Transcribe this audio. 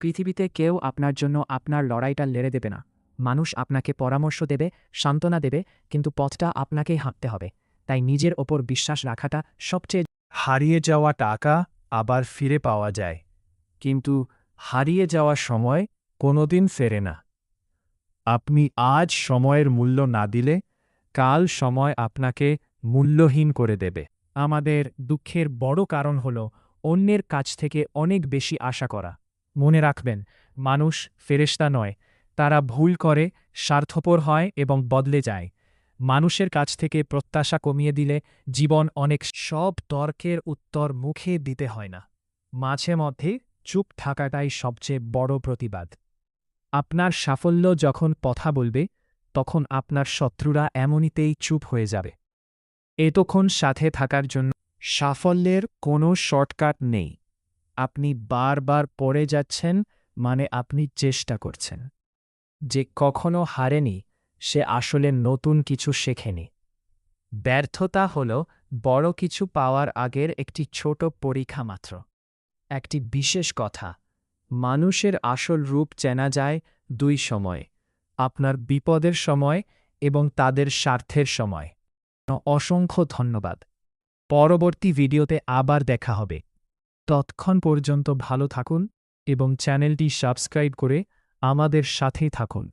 পৃথিবীতে কেউ আপনার জন্য আপনার লড়াইটা লড়ে দেবে না। মানুষ আপনাকে পরামর্শ দেবে, সান্ত্বনা দেবে, কিন্তু পথটা আপনাকেই হাঁটতে হবে। তাই নিজের ওপর বিশ্বাস রাখাটা সবচেয়ে। হারিয়ে যাওয়া টাকা আবার ফিরে পাওয়া যায়, কিন্তু হারিয়ে যাওয়া সময় কোনোদিন ফেরে না। আপনি আজ সময়ের মূল্য না দিলে কাল সময় আপনাকে মূল্যহীন করে দেবে। আমাদের দুঃখের বড় কারণ হল অন্যের কাছ থেকে অনেক বেশি আশা করা। মনে রাখবেন, মানুষ ফেরেশতা নয়। তারা ভুল করে, স্বার্থপর হয় এবং বদলে যায়। মানুষের কাছ থেকে প্রত্যাশা কমিয়ে দিলে জীবন অনেক। সব তর্কের উত্তর মুখে দিতে হয় না। মাঝে মধ্যে চুপ থাকাটাই সবচেয়ে বড় প্রতিবাদ। আপনার সাফল্য যখন কথা বলবে, তখন আপনার শত্রুরা এমনিতেই চুপ হয়ে যাবে। এতক্ষণ সাথে থাকার জন্য। সাফল্যের কোনো শর্টকাট নেই। আপনি বারবার পড়ে যাচ্ছেন, মানে আপনি চেষ্টা করছেন। যে কখনো হারেনি, সে আসলে নতুন কিছু শেখেনি। ব্যর্থতা হল বড় কিছু পাওয়ার আগের একটি ছোট পরীক্ষা মাত্র। একটি বিশেষ কথা, মানুষের আসল রূপ চেনা যায় দুই সময়: আপনার বিপদের সময় এবং তাদের স্বার্থের সময়। অসংখ্য ধন্যবাদ। পরবর্তী ভিডিওতে আবার দেখা হবে। ততক্ষণ পর্যন্ত ভালো থাকুন এবং চ্যানেলটি সাবস্ক্রাইব করে আমাদের সাথেই থাকুন।